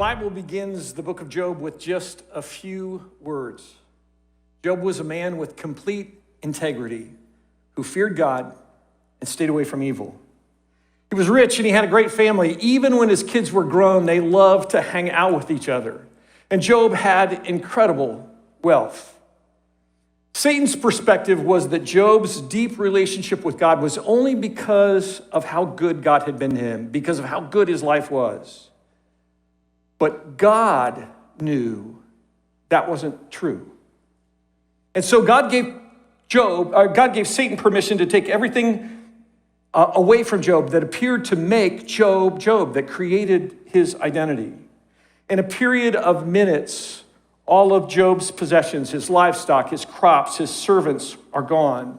Bible begins the book of Job with just a few words. Job was a man with complete integrity who feared God and stayed away from evil. He was rich and he had a great family. Even when his kids were grown, they loved to hang out with each other. And Job had incredible wealth. Satan's perspective was that Job's deep relationship with God was only because of how good God had been to him, because of how good his life was. But God knew that wasn't true. And so God gave Satan permission to take everything away from Job that appeared to make Job, that created his identity. In a period of minutes, all of Job's possessions, his livestock, his crops, his servants are gone.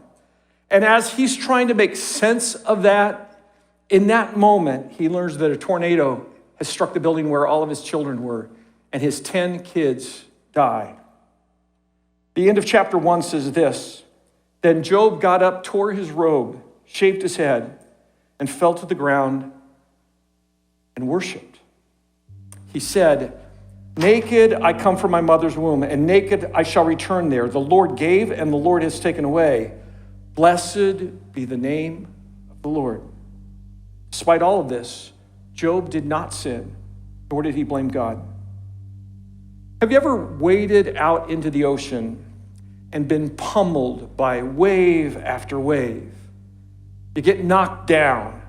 And as he's trying to make sense of that, in that moment, he learns that a tornado has struck the building where all of his children were, and his 10 kids died. The end of chapter 1 says this: Then Job got up, tore his robe, shaved his head, and fell to the ground and worshiped. He said, Naked I come from my mother's womb, and naked I shall return there. The Lord gave, and the Lord has taken away. Blessed be the name of the Lord. Despite all of this, Job did not sin, nor did he blame God. Have you ever waded out into the ocean and been pummeled by wave after wave? You get knocked down,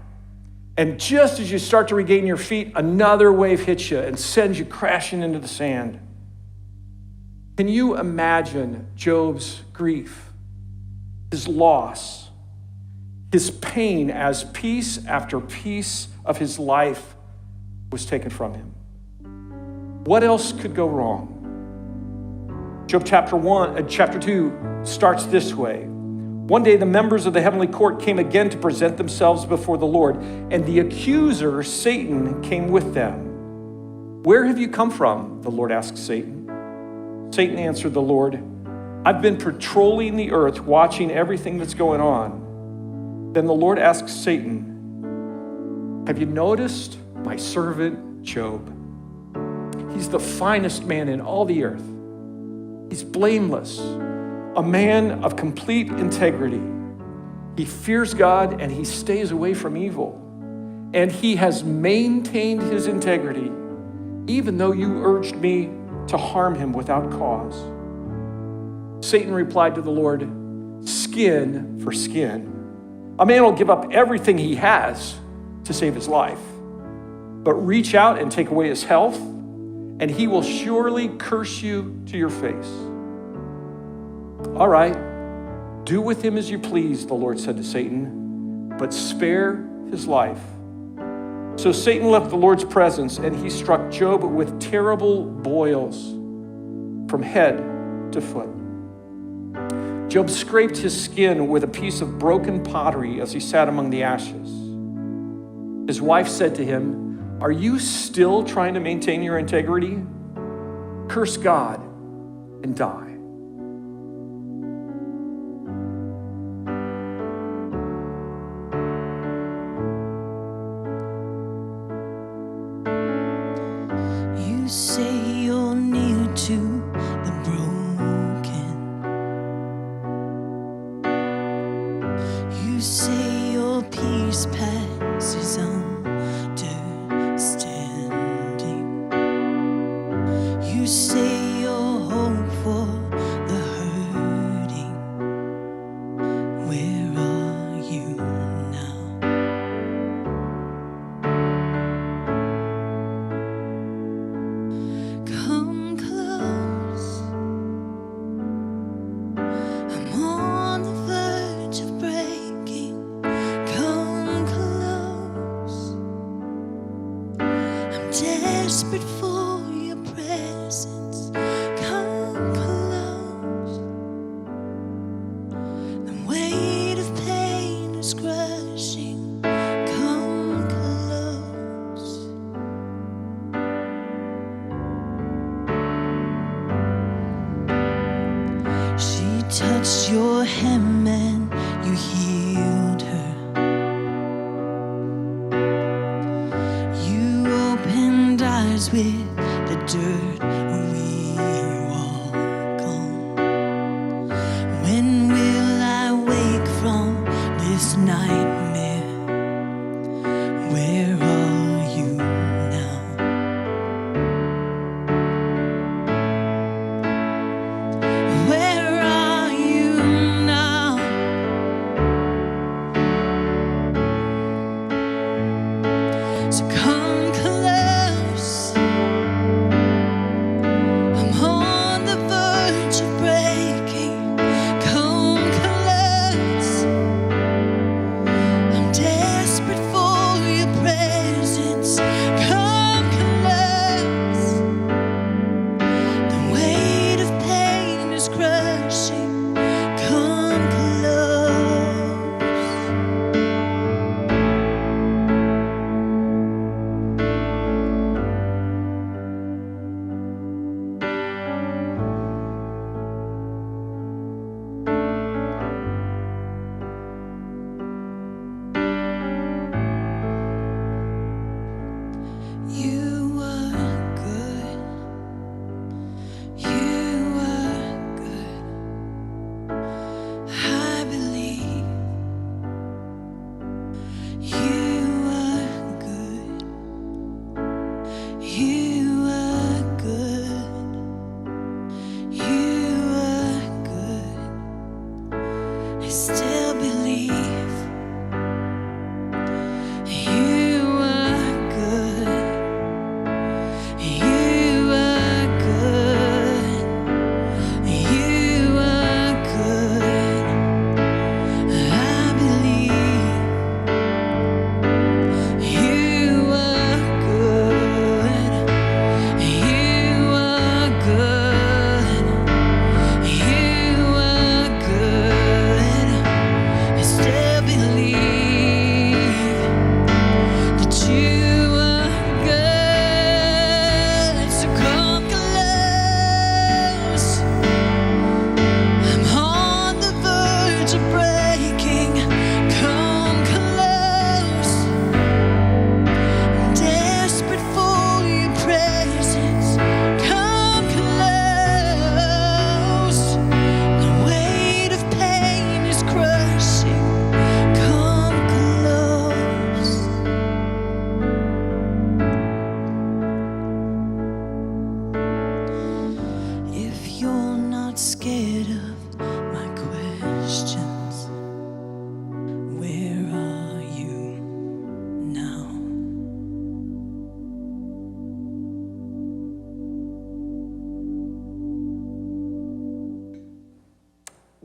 and just as you start to regain your feet, another wave hits you and sends you crashing into the sand. Can you imagine Job's grief, his loss, his pain as piece after piece of his life was taken from him? What else could go wrong? Job chapter 2 starts this way. One day the members of the heavenly court came again to present themselves before the Lord, and the accuser, Satan, came with them. Where have you come from? The Lord asked Satan. Satan answered the Lord, I've been patrolling the earth, watching everything that's going on. Then the Lord asked Satan, have you noticed my servant Job? He's the finest man in all the earth. He's blameless, a man of complete integrity. He fears God and he stays away from evil. And he has maintained his integrity, even though you urged me to harm him without cause. Satan replied to the Lord, skin for skin. A man will give up everything he has to save his life, but reach out and take away his health, and he will surely curse you to your face. All right, do with him as you please, the Lord said to Satan, but spare his life. So Satan left the Lord's presence, and he struck Job with terrible boils from head to foot. Job scraped his skin with a piece of broken pottery as he sat among the ashes. His wife said to him, are you still trying to maintain your integrity? Curse God and die. You say you're near to the broken. You say your peace passes understanding. You say your hope for the hurting. Where are you now? Come close. I'm on the verge of breaking. Come close. I'm desperate for your presence. Come close. The weight of pain is crushing. Come close. She touched your hem and you healed her. You opened eyes with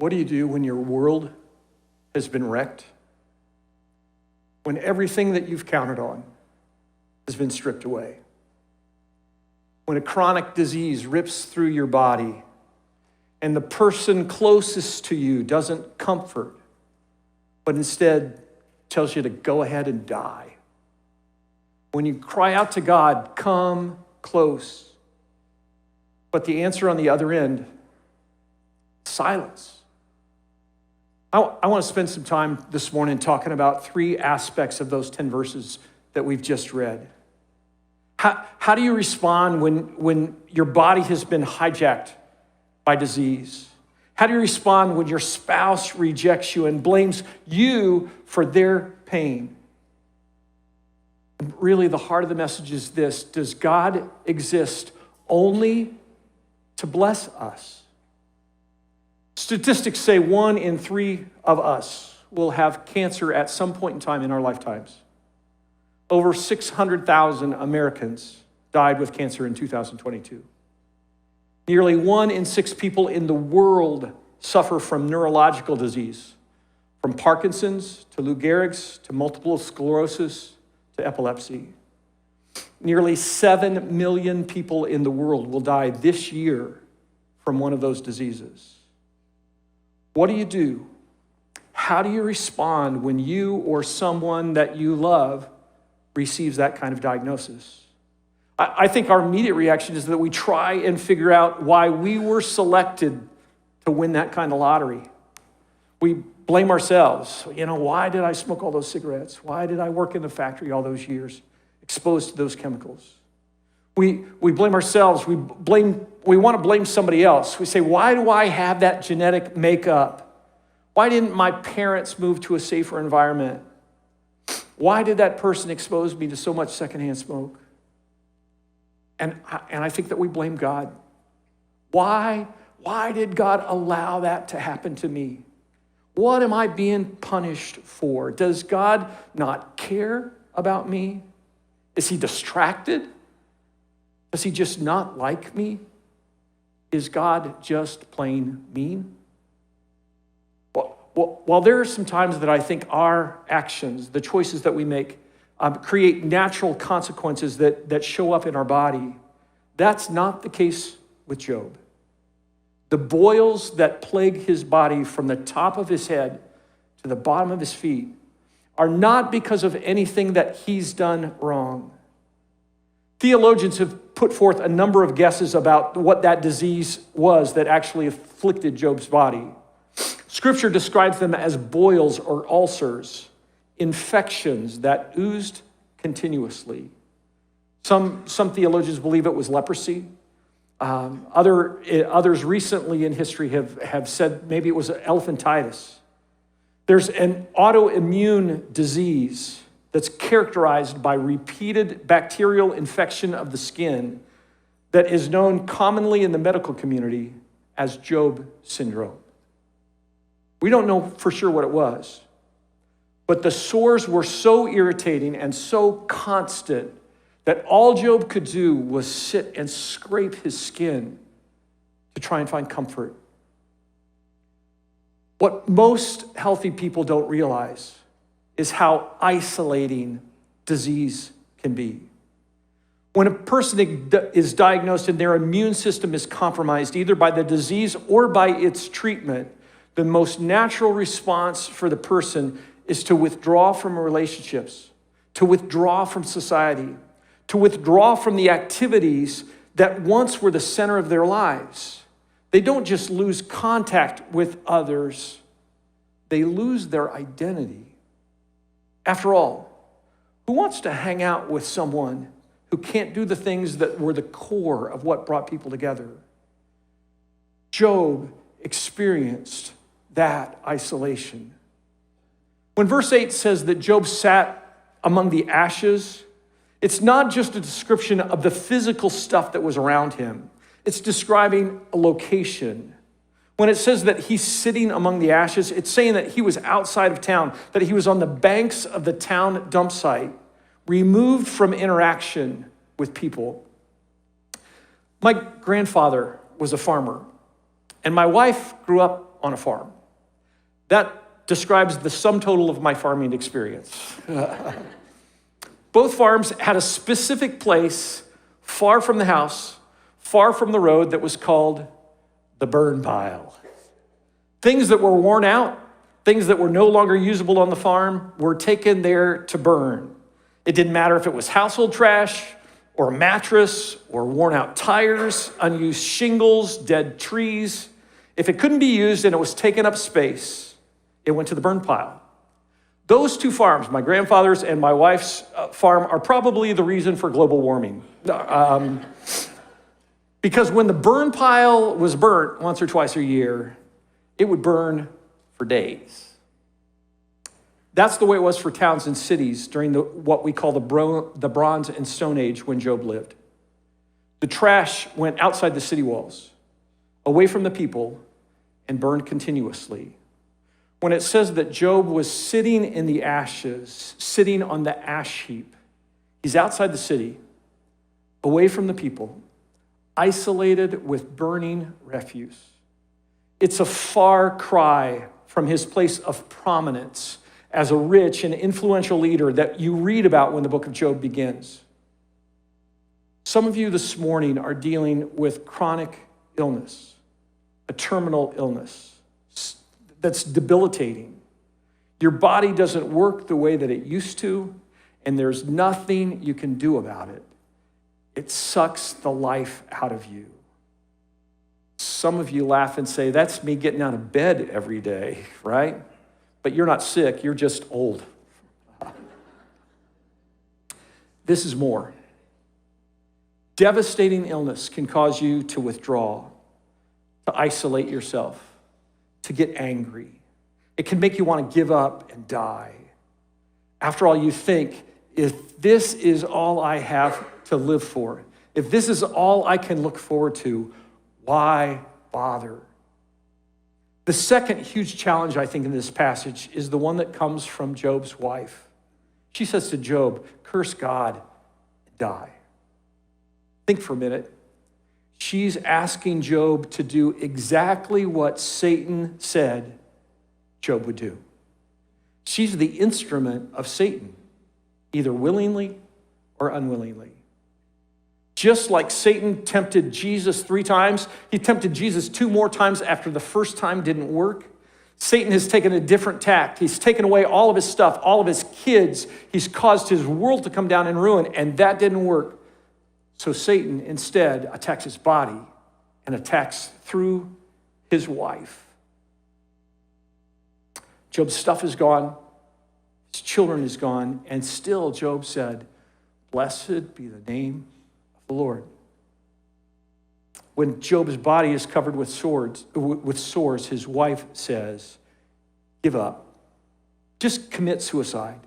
What do you do when your world has been wrecked? When everything that you've counted on has been stripped away? When a chronic disease rips through your body and the person closest to you doesn't comfort, but instead tells you to go ahead and die? When you cry out to God, come close, but the answer on the other end, silence. I want to spend some time this morning talking about 3 aspects of those 10 verses that we've just read. How do you respond when your body has been hijacked by disease? How do you respond when your spouse rejects you and blames you for their pain? And really, the heart of the message is this: does God exist only to bless us? Statistics say 1 in 3 of us will have cancer at some point in time in our lifetimes. Over 600,000 Americans died with cancer in 2022. Nearly 1 in 6 people in the world suffer from neurological disease, from Parkinson's to Lou Gehrig's to multiple sclerosis to epilepsy. Nearly 7 million people in the world will die this year from one of those diseases. What do you do? How do you respond when you or someone that you love receives that kind of diagnosis? I think our immediate reaction is that we try and figure out why we were selected to win that kind of lottery. We blame ourselves. Why did I smoke all those cigarettes? Why did I work in the factory all those years, exposed to those chemicals? We blame ourselves. We want to blame somebody else. We say, why do I have that genetic makeup? Why didn't my parents move to a safer environment? Why did that person expose me to so much secondhand smoke? And I think that we blame God. Why did God allow that to happen to me? What am I being punished for? Does God not care about me? Is he distracted? Does he just not like me? Is God just plain mean? While there are some times that I think our actions, the choices that we make, create natural consequences that show up in our body, that's not the case with Job. The boils that plague his body from the top of his head to the bottom of his feet are not because of anything that he's done wrong. Theologians have put forth a number of guesses about what that disease was that actually afflicted Job's body. Scripture describes them as boils or ulcers, infections that oozed continuously. Some theologians believe it was leprosy. Others recently in history have said maybe it was elephantitis. There's an autoimmune disease that's characterized by repeated bacterial infection of the skin that is known commonly in the medical community as Job syndrome. We don't know for sure what it was, but the sores were so irritating and so constant that all Job could do was sit and scrape his skin to try and find comfort. What most healthy people don't realize is how isolating disease can be. When a person is diagnosed and their immune system is compromised, either by the disease or by its treatment, the most natural response for the person is to withdraw from relationships, to withdraw from society, to withdraw from the activities that once were the center of their lives. They don't just lose contact with others, they lose their identity. After all, who wants to hang out with someone who can't do the things that were the core of what brought people together? Job experienced that isolation. When verse 8 says that Job sat among the ashes, it's not just a description of the physical stuff that was around him. It's describing a location. When it says that he's sitting among the ashes, it's saying that he was outside of town, that he was on the banks of the town dump site, removed from interaction with people. My grandfather was a farmer, and my wife grew up on a farm. That describes the sum total of my farming experience. Both farms had a specific place far from the house, far from the road, that was called the burn pile. Things that were worn out, things that were no longer usable on the farm, were taken there to burn. It didn't matter if it was household trash or a mattress or worn out tires, unused shingles, dead trees. If it couldn't be used and it was taking up space, it went to the burn pile. Those two farms, my grandfather's and my wife's farm, are probably the reason for global warming. Because when the burn pile was burnt once or twice a year, it would burn for days. That's the way it was for towns and cities during what we call the Bronze and Stone Age when Job lived. The trash went outside the city walls, away from the people, and burned continuously. When it says that Job was sitting in the ashes, sitting on the ash heap, he's outside the city, away from the people, isolated with burning refuse. It's a far cry from his place of prominence as a rich and influential leader that you read about when the book of Job begins. Some of you this morning are dealing with chronic illness, a terminal illness that's debilitating. Your body doesn't work the way that it used to, and there's nothing you can do about it. It sucks the life out of you. Some of you laugh and say, that's me getting out of bed every day, right? But you're not sick, you're just old. This is more. Devastating illness can cause you to withdraw, to isolate yourself, to get angry. It can make you want to give up and die. After all, you think, if this is all I have to live for, if this is all I can look forward to, why bother? The second huge challenge, I think, in this passage is the one that comes from Job's wife. She says to Job, curse God and die. Think for a minute. She's asking Job to do exactly what Satan said Job would do. She's the instrument of Satan, either willingly or unwillingly. Just like Satan tempted Jesus 3 times, he tempted Jesus 2 more times after the first time didn't work. Satan has taken a different tack. He's taken away all of his stuff, all of his kids. He's caused his world to come down in ruin, and that didn't work. So Satan instead attacks his body and attacks through his wife. Job's stuff is gone. His children is gone. And still Job said, blessed be the name of the Lord. When Job's body is covered with sores, his wife says, give up. Just commit suicide.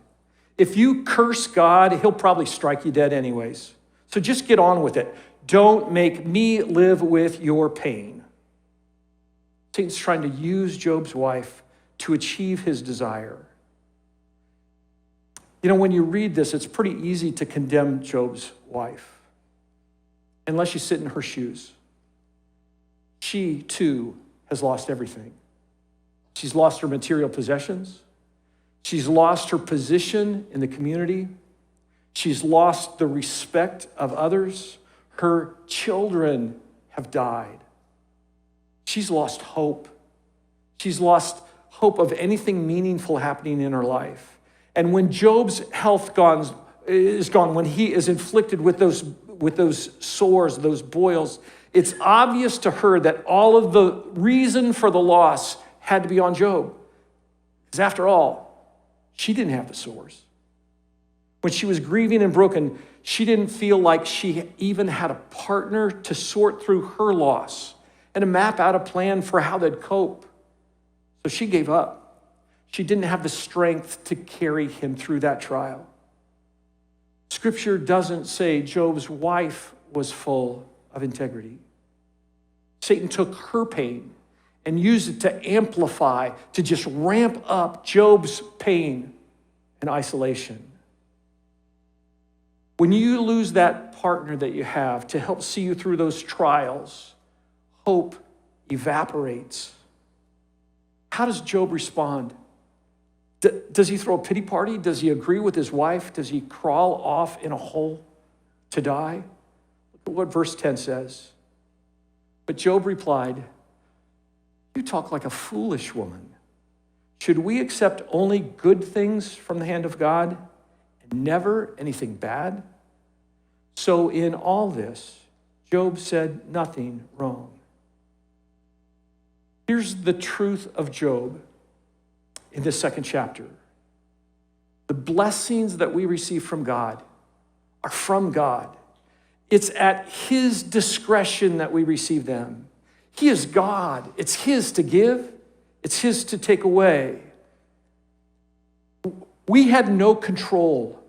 If you curse God, he'll probably strike you dead anyways. So just get on with it. Don't make me live with your pain. Satan's trying to use Job's wife to achieve his desire. You know, when you read this, it's pretty easy to condemn Job's wife, unless you sit in her shoes. She, too, has lost everything. She's lost her material possessions. She's lost her position in the community. She's lost the respect of others. Her children have died. She's lost hope. She's lost hope of anything meaningful happening in her life. And when Job's health is gone, when he is inflicted with those sores, those boils, it's obvious to her that all of the reason for the loss had to be on Job. Because after all, she didn't have the sores. When she was grieving and broken, she didn't feel like she even had a partner to sort through her loss and to map out a plan for how they'd cope. So she gave up. She didn't have the strength to carry him through that trial. Scripture doesn't say Job's wife was full of integrity. Satan took her pain and used it to amplify, to just ramp up Job's pain and isolation. When you lose that partner that you have to help see you through those trials, hope evaporates. How does Job respond? Does he throw a pity party? Does he agree with his wife? Does he crawl off in a hole to die? Look at what verse 10 says. But Job replied, "You talk like a foolish woman. Should we accept only good things from the hand of God and never anything bad?" So in all this, Job said nothing wrong. Here's the truth of Job in this second chapter. The blessings that we receive from God are from God. It's at his discretion that we receive them. He is God. It's his to give. It's his to take away. We had no control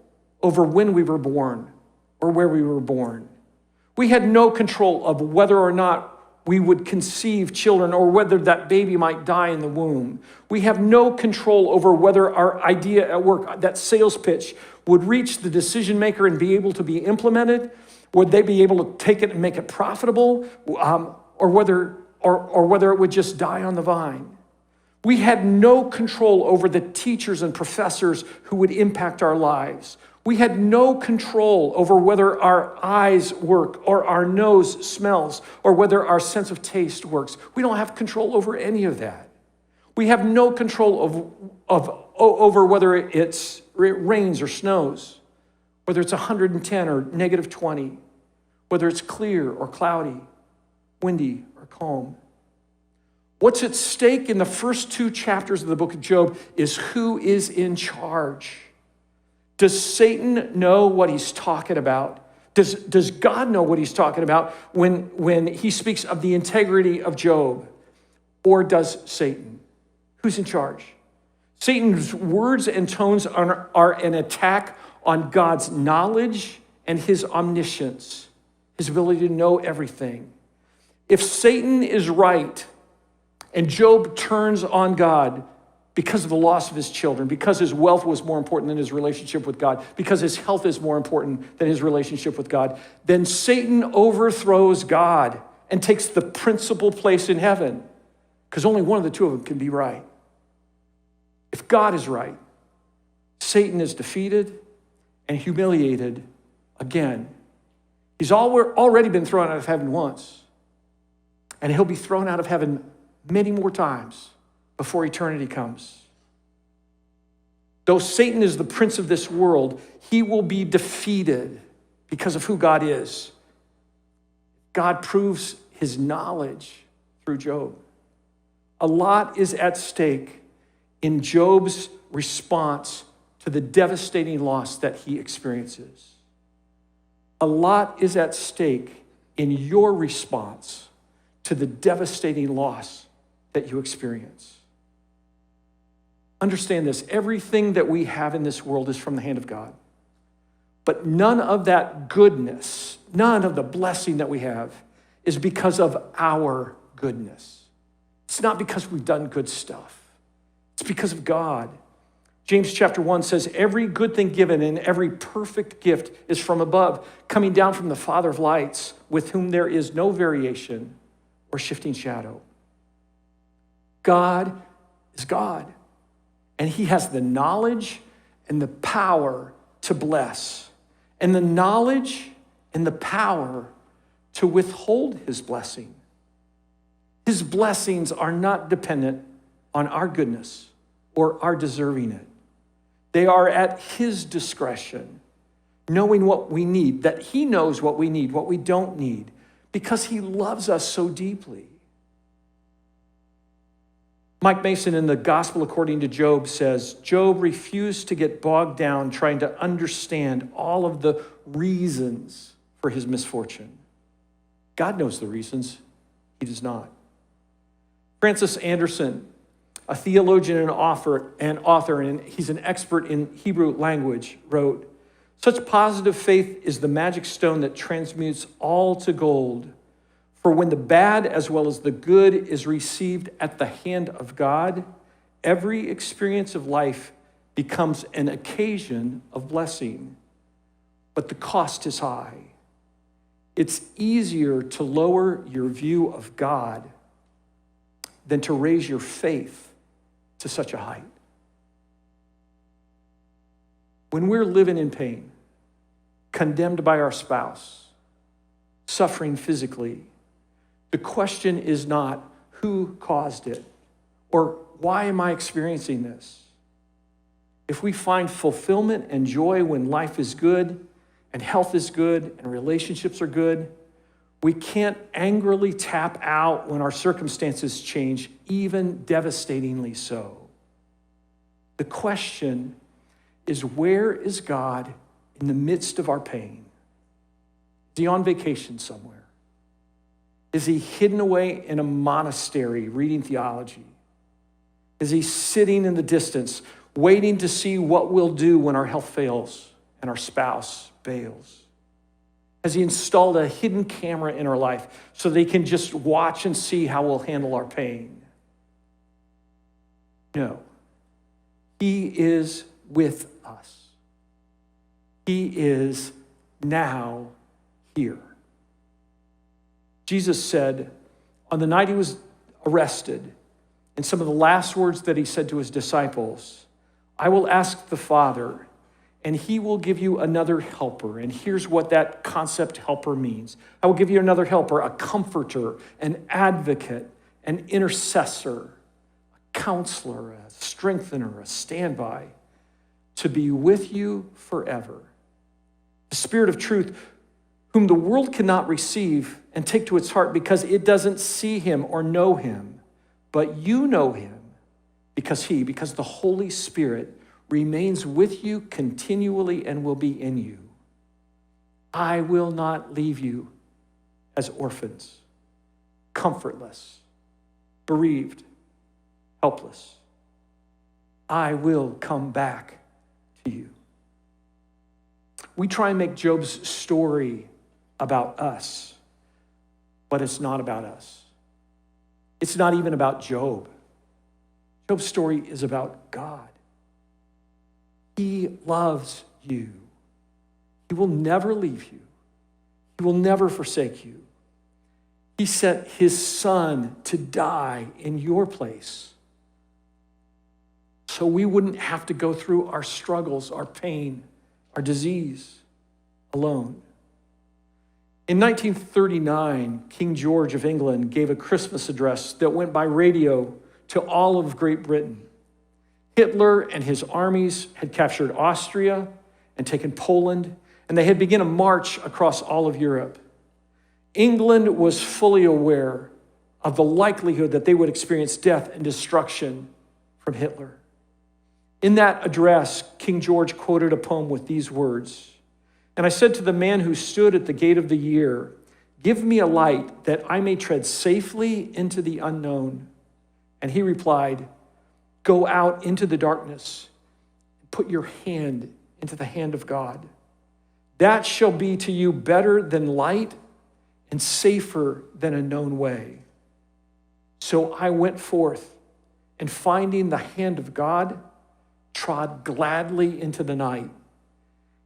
over when we were born or where we were born. We had no control of whether or not we would conceive children or whether that baby might die in the womb. We have no control over whether our idea at work, that sales pitch, would reach the decision maker and be able to be implemented. Would they be able to take it and make it profitable, or whether it would just die on the vine? We had no control over the teachers and professors who would impact our lives. We had no control over whether our eyes work or our nose smells or whether our sense of taste works. We don't have control over any of that. We have no control over whether it rains or snows, whether it's 110 or negative 20, whether it's clear or cloudy, windy or calm. What's at stake in the first two chapters of the book of Job is who is in charge. Does Satan know what he's talking about? Does God know what he's talking about when he speaks of the integrity of Job? Or does Satan? Who's in charge? Satan's words and tones are an attack on God's knowledge and his omniscience, his ability to know everything. If Satan is right and Job turns on God because of the loss of his children, because his wealth was more important than his relationship with God, because his health is more important than his relationship with God, then Satan overthrows God and takes the principal place in heaven, because only one of the two of them can be right. If God is right, Satan is defeated and humiliated again. He's already been thrown out of heaven once, and he'll be thrown out of heaven many more times before eternity comes. Though Satan is the prince of this world, he will be defeated because of who God is. God proves his knowledge through Job. A lot is at stake in Job's response to the devastating loss that he experiences. A lot is at stake in your response to the devastating loss that you experience. Understand this, everything that we have in this world is from the hand of God. But none of that goodness, none of the blessing that we have is because of our goodness. It's not because we've done good stuff. It's because of God. James chapter 1 says, every good thing given and every perfect gift is from above, coming down from the Father of lights, with whom there is no variation or shifting shadow. God is God, and he has the knowledge and the power to bless, and the knowledge and the power to withhold his blessing. His blessings are not dependent on our goodness or our deserving it. They are at his discretion, knowing what we need, that he knows what we need, what we don't need, because he loves us so deeply. Mike Mason in the Gospel According to Job says, Job refused to get bogged down trying to understand all of the reasons for his misfortune. God knows the reasons. He does not. Francis Anderson, a theologian and author, and he's an expert in Hebrew language, wrote, such positive faith is the magic stone that transmutes all to gold. For when the bad as well as the good is received at the hand of God, every experience of life becomes an occasion of blessing. But the cost is high. It's easier to lower your view of God than to raise your faith to such a height. When we're living in pain, condemned by our spouse, suffering physically, the question is not who caused it or why am I experiencing this? If we find fulfillment and joy when life is good and health is good and relationships are good, we can't angrily tap out when our circumstances change, even devastatingly so. The question is, where is God in the midst of our pain? Is he on vacation somewhere? Is he hidden away in a monastery reading theology? Is he sitting in the distance, waiting to see what we'll do when our health fails and our spouse bails? Has he installed a hidden camera in our life so they can just watch and see how we'll handle our pain? No. He is with us. He is now here. Jesus said on the night he was arrested, in some of the last words that he said to his disciples, I will ask the Father, and he will give you another helper. And here's what that concept helper means. I will give you another helper, a comforter, an advocate, an intercessor, a counselor, a strengthener, a standby, to be with you forever. The Spirit of truth, whom the world cannot receive and take to its heart because it doesn't see him or know him, but you know him because the Holy Spirit remains with you continually and will be in you. I will not leave you as orphans, comfortless, bereaved, helpless. I will come back to you. We try and make Job's story about us, but it's not about us. It's not even about Job. Job's story is about God. He loves you. He will never leave you. He will never forsake you. He sent his son to die in your place so we wouldn't have to go through our struggles, our pain, our disease alone. In 1939, King George of England gave a Christmas address that went by radio to all of Great Britain. Hitler and his armies had captured Austria and taken Poland, and they had begun a march across all of Europe. England was fully aware of the likelihood that they would experience death and destruction from Hitler. In that address, King George quoted a poem with these words, and I said to the man who stood at the gate of the year, give me a light that I may tread safely into the unknown. And he replied, go out into the darkness, put your hand into the hand of God. That shall be to you better than light and safer than a known way. So I went forth and finding the hand of God, trod gladly into the night.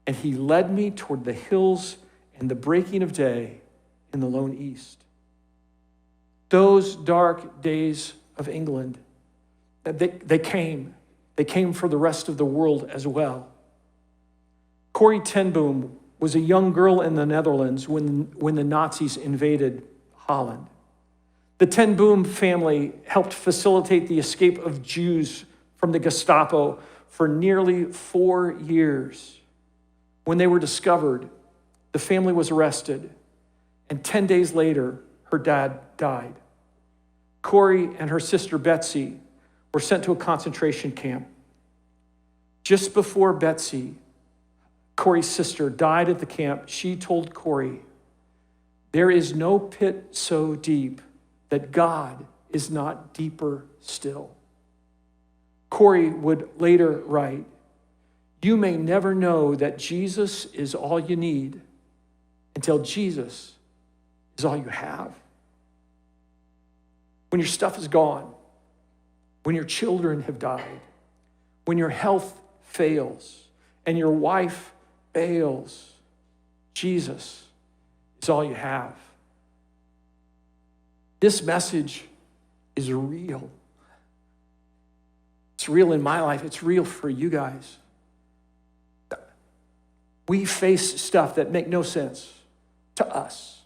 And he led me toward the hills and the breaking of day in the lone east. Those dark days of England, they came for the rest of the world as well. Corrie ten Boom was a young girl in the Netherlands when the Nazis invaded Holland. The ten Boom family helped facilitate the escape of Jews from the Gestapo for nearly 4 years. When they were discovered, the family was arrested, and 10 days later, her dad died. Corrie and her sister Betsy were sent to a concentration camp. Just before Betsy, Corrie's sister, died at the camp, she told Corrie, there is no pit so deep that God is not deeper still. Corrie would later write, you may never know that Jesus is all you need until Jesus is all you have. When your stuff is gone, when your children have died, when your health fails and your wife fails, Jesus is all you have. This message is real. It's real in my life. It's real for you guys. We face stuff that make no sense to us.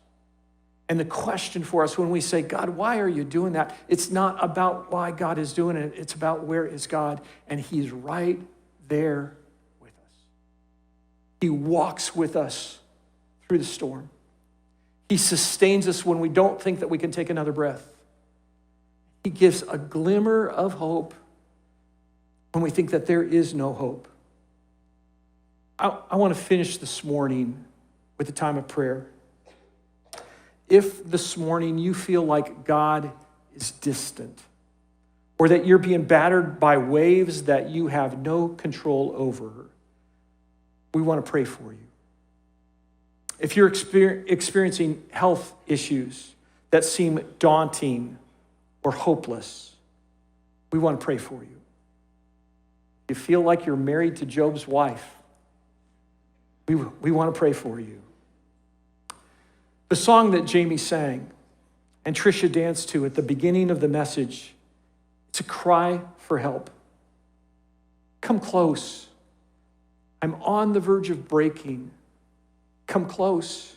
And the question for us when we say, God, why are you doing that? It's not about why God is doing it. It's about where is God, and he's right there with us. He walks with us through the storm. He sustains us when we don't think that we can take another breath. He gives a glimmer of hope when we think that there is no hope. I want to finish this morning with a time of prayer. If this morning you feel like God is distant, or that you're being battered by waves that you have no control over, we want to pray for you. If you're experiencing health issues that seem daunting or hopeless, we want to pray for you. You feel like you're married to Job's wife, we want to pray for you. The song that Jamie sang and Tricia danced to at the beginning of the message, it's a cry for help. Come close. I'm on the verge of breaking. Come close.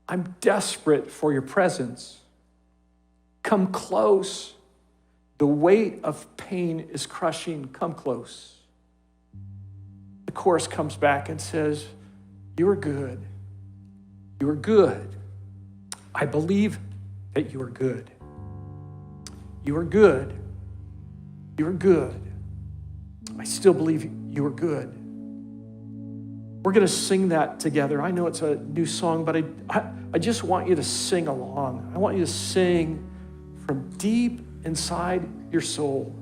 I'm desperate for your presence. Come close. The weight of pain is crushing. Come close. The chorus comes back and says, you are good. You are good. I believe that you are good. You are good. You are good. I still believe you are good. We're going to sing that together. I know it's a new song, but I just want you to sing along. I want you to sing from deep inside your soul.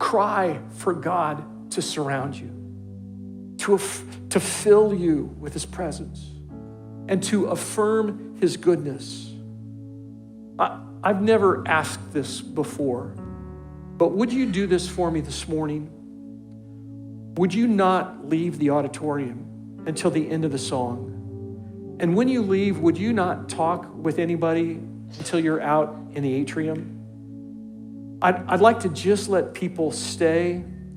Cry for God to surround you, to fill you with his presence, and to affirm his goodness. I've never asked this before, but would you do this for me this morning? Would you not leave the auditorium until the end of the song? And when you leave, would you not talk with anybody until you're out in the atrium? I'd like to just let people stay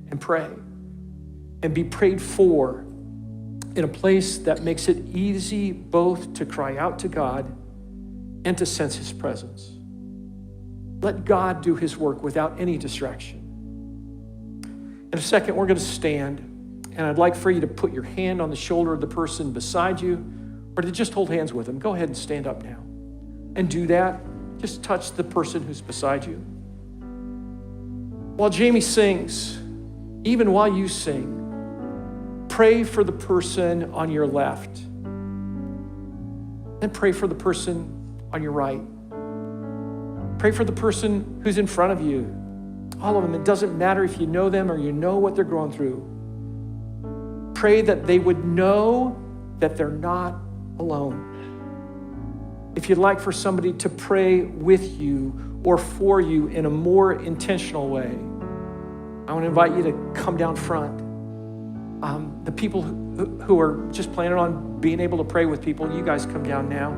and pray and be prayed for in a place that makes it easy both to cry out to God and to sense his presence. Let God do his work without any distraction. In a second, we're going to stand, and I'd like for you to put your hand on the shoulder of the person beside you, or to just hold hands with them. Go ahead and stand up now and do that. Just touch the person who's beside you. While Jamie sings, even while you sing, pray for the person on your left, and pray for the person on your right. Pray for the person who's in front of you. All of them. It doesn't matter if you know them or you know what they're going through. Pray that they would know that they're not alone. If you'd like for somebody to pray with you or for you in a more intentional way, I want to invite you to come down front. The people who are just planning on being able to pray with people, you guys come down now.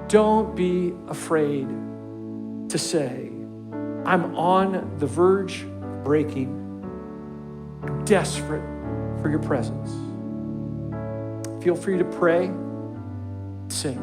Don't be afraid to say, I'm on the verge of breaking. I'm desperate for your presence. Feel free to pray, sing.